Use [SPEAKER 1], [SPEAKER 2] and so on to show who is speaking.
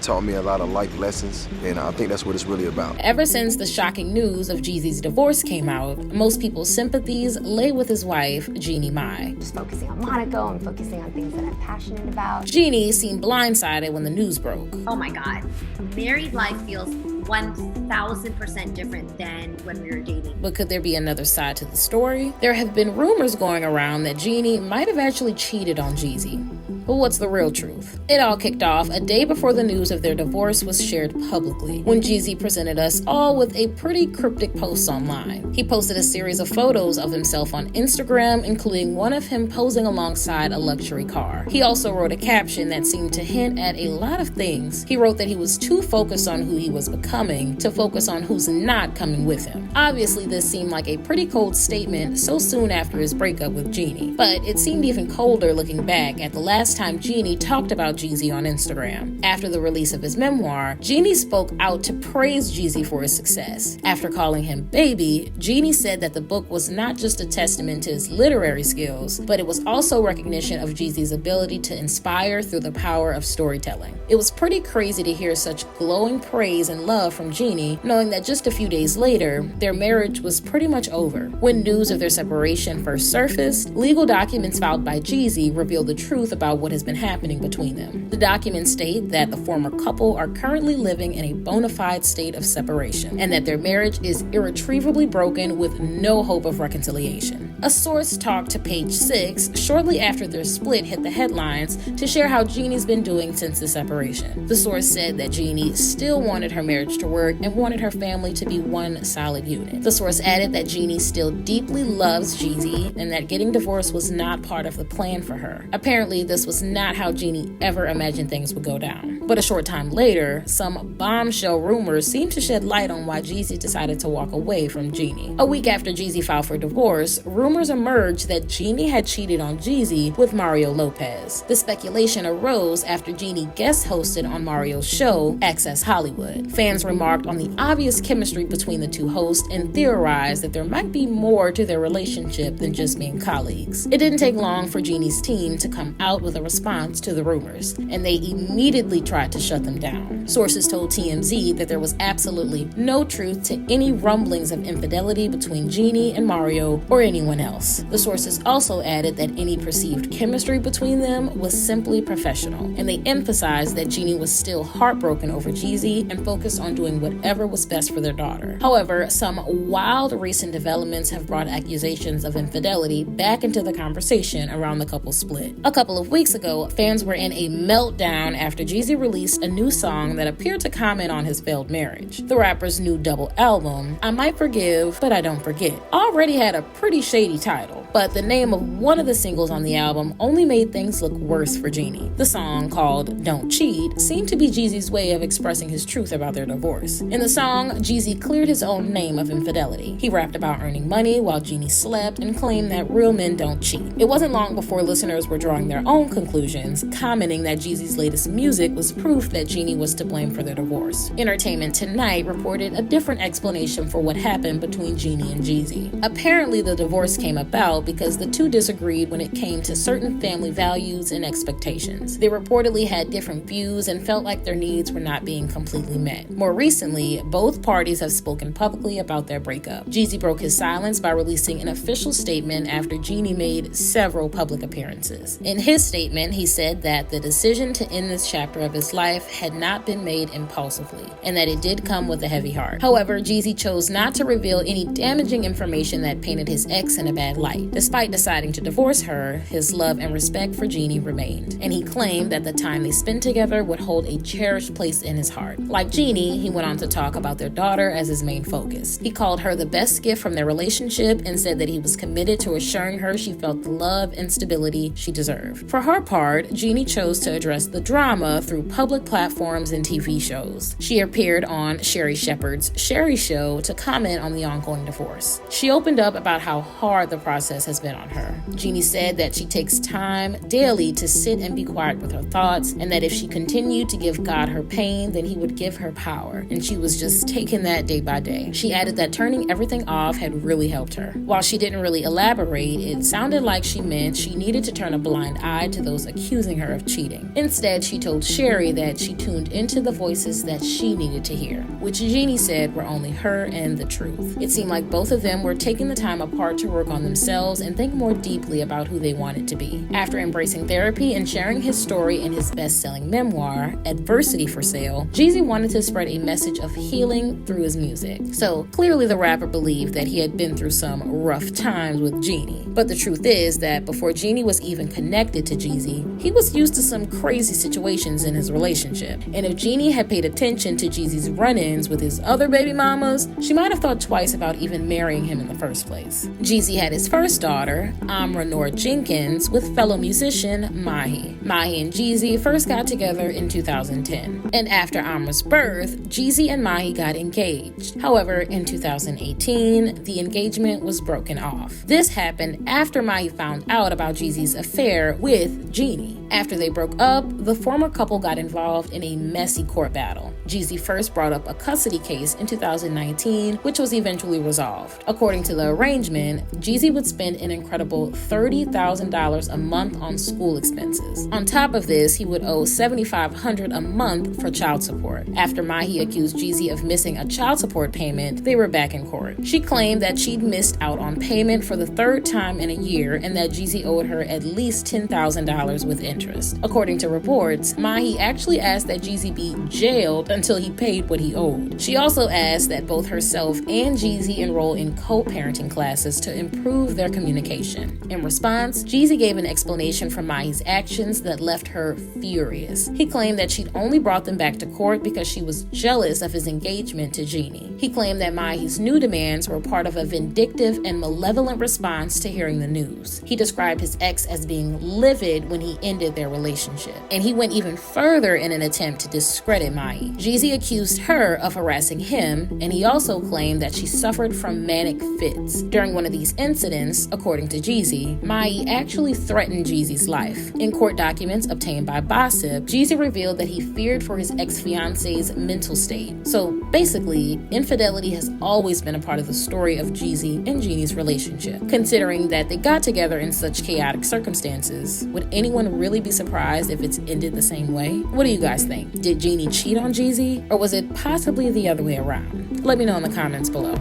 [SPEAKER 1] It taught me a lot of life lessons, and I think that's what it's really about.
[SPEAKER 2] Ever since the shocking news of Jeezy's divorce came out, most people's sympathies lay with his wife, Jeannie Mai.
[SPEAKER 3] Just focusing on Monaco and focusing on things that I'm passionate about.
[SPEAKER 2] Jeannie seemed blindsided when the news broke.
[SPEAKER 4] Oh my God. Married life feels 1,000% different than when we were dating.
[SPEAKER 2] But could there be another side to the story? There have been rumors going around that Jeannie might have actually cheated on Jeezy. But what's the real truth? It all kicked off a day before the news of their divorce was shared publicly, when Jeezy presented us all with a pretty cryptic post online. He posted a series of photos of himself on Instagram, including one of him posing alongside a luxury car. He also wrote a caption that seemed to hint at a lot of things. He wrote that he was too focused on who he was becoming to focus on who's not coming with him. Obviously, this seemed like a pretty cold statement so soon after his breakup with Jeannie, but it seemed even colder looking back at the last time Jeannie talked about Jeezy on Instagram. After the release of his memoir, Jeannie spoke out to praise Jeezy for his success. After calling him baby, Jeannie said that the book was not just a testament to his literary skills, but it was also recognition of Jeezy's ability to inspire through the power of storytelling. It was pretty crazy to hear such glowing praise and love from Jeannie, knowing that just a few days later, their marriage was pretty much over. When news of their separation first surfaced, legal documents filed by Jeezy revealed the truth about what has been happening between them. The documents state that the former couple are currently living in a bona fide state of separation, and that their marriage is irretrievably broken with no hope of reconciliation. A source talked to Page 6 shortly after their split hit the headlines to share how Jeannie's been doing since the separation. The source said that Jeannie still wanted her marriage to work and wanted her family to be one solid unit. The source added that Jeannie still deeply loves Jeezy and that getting divorced was not part of the plan for her. Apparently, this was not how Jeannie ever imagined things would go down. But a short time later, some bombshell rumors seemed to shed light on why Jeezy decided to walk away from Jeannie. A week after Jeezy filed for divorce, rumors emerged that Jeannie had cheated on Jeezy with Mario Lopez. The speculation arose after Jeannie guest hosted on Mario's show, Access Hollywood. Fans remarked on the obvious chemistry between the two hosts and theorized that there might be more to their relationship than just being colleagues. It didn't take long for Jeannie's team to come out with a response to the rumors, and they immediately tried to shut them down. Sources told TMZ that there was absolutely no truth to any rumblings of infidelity between Jeannie and Mario or anyone else. The sources also added that any perceived chemistry between them was simply professional, and they emphasized that Jeannie was still heartbroken over Jeezy and focused on doing whatever was best for their daughter. However, some wild recent developments have brought accusations of infidelity back into the conversation around the couple's split. A couple of weeks ago, fans were in a meltdown after Jeezy released a new song that appeared to comment on his failed marriage. The rapper's new double album, I Might Forgive, But I Don't Forget, already had a pretty shady title, but the name of one of the singles on the album only made things look worse for Jeannie. The song, called Don't Cheat, seemed to be Jeezy's way of expressing his truth about their divorce. In the song, Jeezy cleared his own name of infidelity. He rapped about earning money while Jeannie slept and claimed that real men don't cheat. It wasn't long before listeners were drawing their own conclusions, commenting that Jeezy's latest music was proof that Jeannie was to blame for their divorce. Entertainment Tonight reported a different explanation for what happened between Jeannie and Jeezy. Apparently, the divorce came about because the two disagreed when it came to certain family values and expectations. They reportedly had different views and felt like their needs were not being completely met. More recently, both parties have spoken publicly about their breakup. Jeezy broke his silence by releasing an official statement after Jeannie made several public appearances. In his statement, he said that the decision to end this chapter of his life had not been made impulsively, and that it did come with a heavy heart. However, Jeezy chose not to reveal any damaging information that painted his ex in a bad light. Despite deciding to divorce her, his love and respect for Jeannie remained, and he claimed that the time they spent together would hold a cherished place in his heart. Like Jeannie, he went on to talk about their daughter as his main focus. He called her the best gift from their relationship and said that he was committed to assuring her she felt the love and stability she deserved. For her part, Jeannie chose to address the drama through public platforms and TV shows. She appeared on Sherri Shepherd's Sherri Show to comment on the ongoing divorce. She opened up about how hard the process process has been on her. Jeannie said that she takes time daily to sit and be quiet with her thoughts, and that if she continued to give God her pain, then he would give her power, and she was just taking that day by day. She added that turning everything off had really helped her. While she didn't really elaborate, it sounded like she meant she needed to turn a blind eye to those accusing her of cheating. Instead, she told Sherry that she tuned into the voices that she needed to hear, which Jeannie said were only her and the truth. It seemed like both of them were taking the time apart to work on themselves and think more deeply about who they wanted to be. After embracing therapy and sharing his story in his best-selling memoir, Adversity for Sale, Jeezy wanted to spread a message of healing through his music. So clearly the rapper believed that he had been through some rough times with Jeannie. But the truth is that before Jeannie was even connected to Jeezy, he was used to some crazy situations in his relationship. And if Jeannie had paid attention to Jeezy's run-ins with his other baby mamas, she might have thought twice about even marrying him in the first place. Jeezy had his first daughter, Amra Noor Jenkins, with fellow musician Mahi. Mahi and Jeezy first got together in 2010. And after Amra's birth, Jeezy and Mahi got engaged. However, in 2018, the engagement was broken off. This happened after Mahi found out about Jeezy's affair with Jeannie. After they broke up, the former couple got involved in a messy court battle. Jeezy first brought up a custody case in 2019, which was eventually resolved. According to the arrangement, Jeezy would spend an incredible $30,000 a month on school expenses. On top of this, he would owe $7,500 a month for child support. After Mahi accused Jeezy of missing a child support payment, they were back in court. She claimed that she'd missed out on payment for the third time in a year and that Jeezy owed her at least $10,000 with interest. According to reports, Mahi actually asked that Jeezy be jailed until he paid what he owed. She also asked that both herself and Jeezy enroll in co-parenting classes to improve their communication. In response, Jeezy gave an explanation for Mahi's actions that left her furious. He claimed that she'd only brought them back to court because she was jealous of his engagement to Jeannie. He claimed that Mahi's new demands were part of a vindictive and malevolent response to hearing the news. He described his ex as being livid when he ended their relationship, and he went even further in an attempt to discredit Mahi. Jeezy accused her of harassing him, and he also claimed that she suffered from manic fits. During one of these incidents, according to Jeezy, Mahi actually threatened Jeezy's life. In court documents obtained by Gossip, Jeezy revealed that he feared for his ex-fiance's mental state. So basically, infidelity has always been a part of the story of Jeezy and Jeannie's relationship. Considering that they got together in such chaotic circumstances, would anyone really be surprised if it's ended the same way? What do you guys think? Did Jeannie cheat on Jeezy, or was it possibly the other way around? Let me know in the comments below.